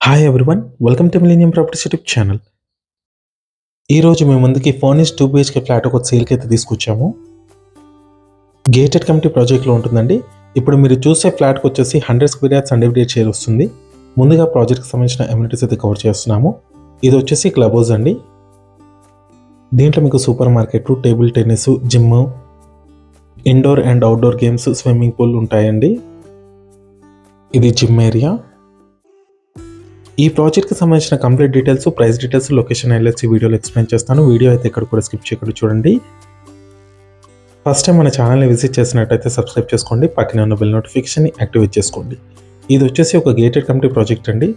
Hi everyone, welcome to millennium properties YouTube channel. ఈరోజు మేము ముందుకి ఫర్నిష్ 2 BHK ఫ్లాట్ ఒక సేల్కి అయితే తీసుకొచ్చాము. గేటెడ్ కమిటీ ప్రాజెక్ట్లో ఉంటుందండి. ఇప్పుడు మీరు చూసే ఫ్లాట్కి వచ్చేసి 100 స్క్వేర్ యార్డ్స్ అన్డివైడెడ్ షేర్ వస్తుంది. ముందుగా ప్రాజెక్ట్కి సంబంధించిన ఎమ్యూనిటీస్ అయితే కవర్ చేస్తున్నాము. ఇది వచ్చేసి క్లబ్ హౌస్ అండి. దీంట్లో మీకు super market, table tennis, gym, indoor and outdoor games, swimming pool ఉంటాయండి. ఇది జిమ్ ఏరియా. ఈ ప్రాజెక్ట్కి సంబంధించిన complete details, price details, location highlights ఈ వీడియోలో ఎక్స్ప్లెయిన్ చేస్తాను. వీడియో అయితే ఇక్కడ కూడా స్కిప్ చేయకుండా చూడండి. ఫస్ట్ టైం మన ఛానల్ని విజిట్ చేసినట్టయితే సబ్స్క్రైబ్ చేసుకోండి, పక్కనే ఉన్న బెల్ నోటిఫికేషన్ని యాక్టివేట్ చేసుకోండి. ఇది వచ్చేసి ఒక గేటెడ్ కమిటీ ప్రాజెక్ట్ అండి.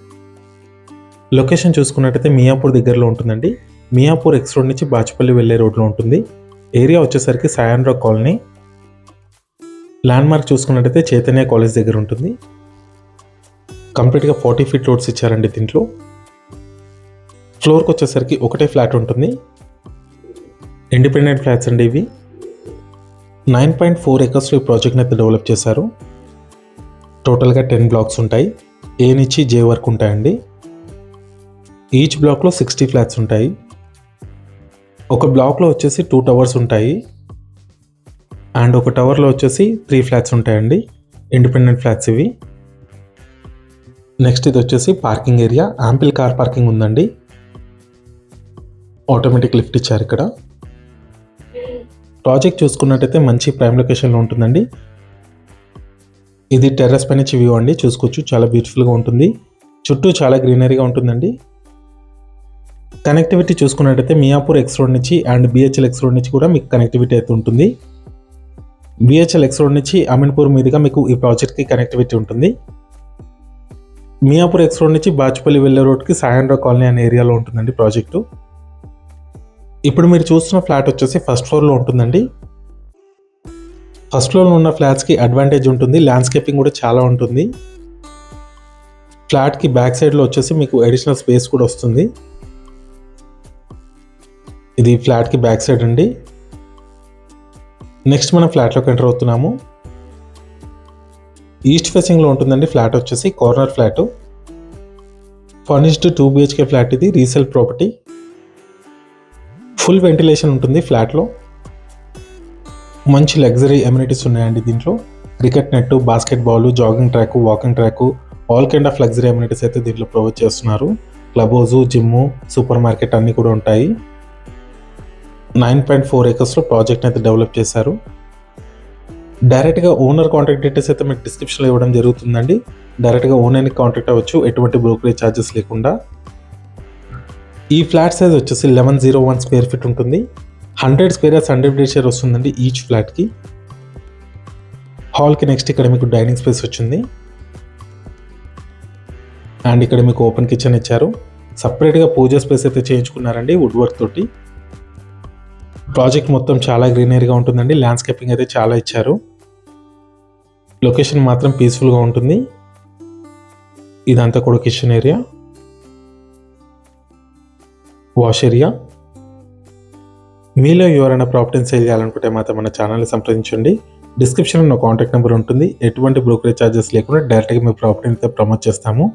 లొకేషన్ చూసుకున్నట్టయితే మియాపూర్ దగ్గరలో ఉంటుందండి. మియాపూర్ ఎక్స్ రోడ్ నుంచి బాచుపల్లి వెళ్ళే రోడ్లో ఉంటుంది. ఏరియా వచ్చేసరికి సాయండ్రా కాలనీ. ల్యాండ్ మార్క్ చూసుకున్నట్టయితే చైతన్య కాలేజ్ దగ్గర ఉంటుంది. కంప్లీట్గా 40 ఫీట్ రోడ్స్ ఇచ్చారండి. దీంట్లో ఫ్లోర్కి వచ్చేసరికి ఒకటే ఫ్లాట్ ఉంటుంది. ఇండిపెండెంట్ ఫ్లాట్స్ అండి ఇవి. 9.4 acres ఈ ప్రాజెక్ట్ని అయితే డెవలప్ చేశారు. టోటల్గా 10 బ్లాక్స్ ఉంటాయి. ఏ నుంచి జే వరకు ఉంటాయండి. ఈచ్ బ్లాక్లో 60 ఫ్లాట్స్ ఉంటాయి. ఒక బ్లాక్లో వచ్చేసి 2 టవర్స్ ఉంటాయి. అండ్ ఒక టవర్లో వచ్చేసి 3 ఫ్లాట్స్ ఉంటాయండి. ఇండిపెండెంట్ ఫ్లాట్స్ ఇవి. నెక్స్ట్ ఇది వచ్చేసి parking area. Ample car parking ఉందండి. ఆటోమేటిక్ లిఫ్ట్ ఇచ్చారు ఇక్కడ. ప్రాజెక్ట్ చూసుకున్నట్టయితే మంచి ప్రైమ్ లొకేషన్లో ఉంటుందండి. ఇది టెర్రస్ పై నుంచి వ్యూ అండి. చూసుకోవచ్చు, చాలా బ్యూటిఫుల్గా ఉంటుంది. చుట్టూ చాలా గ్రీనరీగా ఉంటుందండి. కనెక్టివిటీ చూసుకున్నట్టయితే మియాపూర్ ఎక్స్ రోడ్ నుంచి అండ్ బిహెచ్ఎల్ ఎక్స్ రోడ్ నుంచి కూడా మీకు కనెక్టివిటీ అయితే ఉంటుంది. బిహెచ్ఎల్ ఎక్స్ రోడ్ నుంచి అమీన్పూర్ మీదుగా మీకు ఈ ప్రాజెక్ట్కి కనెక్టివిటీ ఉంటుంది. మియాపూర్ ఎక్స్ రోడ్ నుంచి బాచుపల్లి వెళ్ళే రోడ్కి సాయండ్రా కాలనీ అనే ఏరియాలో ఉంటుందండి ప్రాజెక్టు. ఇప్పుడు మీరు చూస్తున్న ఫ్లాట్ వచ్చేసి ఫస్ట్ ఫ్లోర్లో ఉంటుందండి. ఫస్ట్ ఫ్లోర్లో ఉన్న ఫ్లాట్స్కి అడ్వాంటేజ్ ఉంటుంది. ల్యాండ్స్కేపింగ్ కూడా చాలా ఉంటుంది. ఫ్లాట్కి బ్యాక్ సైడ్లో వచ్చేసి మీకు అడిషనల్ స్పేస్ కూడా వస్తుంది. ఇది ఫ్లాట్కి బ్యాక్ సైడ్ అండి. నెక్స్ట్ మనం ఫ్లాట్లోకి ఎంటర్ అవుతున్నాము. ఈస్ట్ ఫేసింగ్లో ఉంటుందండి ఫ్లాట్ వచ్చేసి. Corner flat. Furnished 2 BHK flat ఇది. Resale property. ఫుల్ వెంటిలేషన్ ఉంటుంది ఫ్లాట్లో. మంచి లగ్జరీ ఎమ్యూనిటీస్ ఉన్నాయండి దీంట్లో. Cricket net, basketball, jogging track, walking track, all kind of luxury amenities అయితే దీంట్లో ప్రొవైడ్ చేస్తున్నారు. Club house, gym, super market అన్నీ కూడా ఉంటాయి. 9.4 acres ప్రాజెక్ట్ అయితే డెవలప్ చేశారు. డైరెక్ట్గా ఓనర్ కాంటాక్ట్ డీటెయిల్స్ అయితే మీకు డిస్క్రిప్షన్లో ఇవ్వడం జరుగుతుందండి. డైరెక్ట్గా ఓనర్ని కాంటాక్ట్ అవ్వచ్చు, ఎటువంటి బ్రోకరేజ్ ఛార్జెస్ లేకుండా. ఈ ఫ్లాట్ సైజ్ వచ్చేసి 1101 స్క్వేర్ ఫీట్ ఉంటుంది. 100 స్క్వేర్ యార్డ్స్ అన్డివైడెడ్ షేర్ వస్తుందండి ఈచ్ ఫ్లాట్కి. హాల్కి నెక్స్ట్ ఇక్కడ మీకు డైనింగ్ స్పేస్ వచ్చింది. అండ్ ఇక్కడ మీకు ఓపెన్ కిచెన్ ఇచ్చారు. సపరేట్గా పూజ స్పేస్ అయితే చేయించుకున్నారండి వుడ్ వర్క్ తోటి. ప్రాజెక్ట్ మొత్తం చాలా గ్రీనరీగా ఉంటుందండి. ల్యాండ్స్కేపింగ్ అయితే చాలా ఇచ్చారు. లొకేషన్ మాత్రం పీస్ఫుల్గా ఉంటుంది. ఇదంతా కూడా కిచెన్ ఏరియా, వాష్ ఏరియా. మీలో ఎవరైనా ప్రాపర్టీని సేల్ చేయాలనుకుంటే మాత్రం మన ఛానల్ని సంప్రదించండి. డిస్క్రిప్షన్లో నా కాంటాక్ట్ నెంబర్ ఉంటుంది. ఎటువంటి బ్రోకరేజ్ ఛార్జెస్ లేకుండా డైరెక్ట్గా మీ ప్రాపర్టీని అయితే ప్రమోట్ చేస్తాము.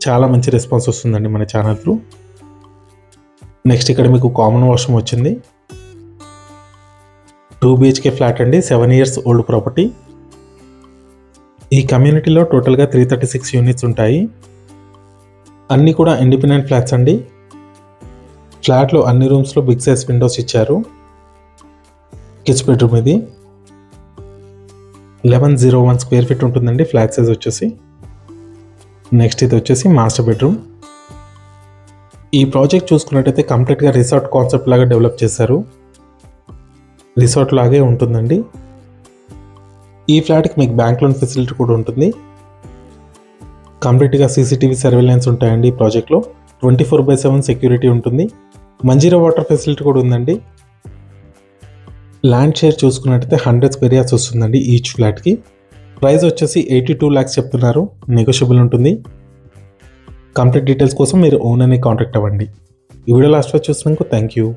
చాలా మంచి రెస్పాన్స్ వస్తుందండి మన ఛానల్ త్రూ. నెక్స్ట్ ఇక్కడ మీకు కామన్ వాష్రూమ్ వచ్చింది. 2 BHK ఫ్లాట్ అండి. 7 years ఓల్డ్ ప్రాపర్టీ. ఈ కమ్యూనిటీలో టోటల్గా 336 యూనిట్స్ ఉంటాయి. అన్నీ కూడా ఇండిపెండెంట్ ఫ్లాట్స్ అండి. ఫ్లాట్లో అన్ని రూమ్స్లో బిగ్ సైజ్ విండోస్ ఇచ్చారు. కిచెన్ బెడ్రూమ్ ఇది. 1101 స్క్వేర్ ఫీట్ ఉంటుందండి ఫ్లాట్ సైజ్ వచ్చేసి. నెక్స్ట్ ఇది వచ్చేసి మాస్టర్ బెడ్రూమ్. ఈ ప్రాజెక్ట్ చూసుకున్నట్టయితే కంప్లీట్గా రిసార్ట్ కాన్సెప్ట్ లాగా డెవలప్ చేశారు. రిసార్ట్ లాగే ఉంటుందండి. ఈ ఫ్లాట్కి మీకు బ్యాంక్ లోన్ ఫెసిలిటీ కూడా ఉంటుంది. కంప్లీట్గా సీసీటీవీ సర్వేలెన్స్ ఉంటాయండి ఈ ప్రాజెక్ట్లో. 24/7 సెక్యూరిటీ ఉంటుంది. మంజీరా వాటర్ ఫెసిలిటీ కూడా ఉందండి. ల్యాండ్ షేర్ చూసుకున్నట్టయితే 100 స్క్వేర్ యార్డ్స్ వస్తుందండి ఈచ్ ఫ్లాట్కి. ప్రైస్ వచ్చేసి 82 lakhs చెప్తున్నారు. నెగోషియబుల్ ఉంటుంది. కంప్లీట్ డీటెయిల్స్ కోసం మీరు ఓనర్ని కాంటాక్ట్ అవ్వండి. ఈ వీడియో లాస్ట్లో చూసినందుకు థ్యాంక్ యూ.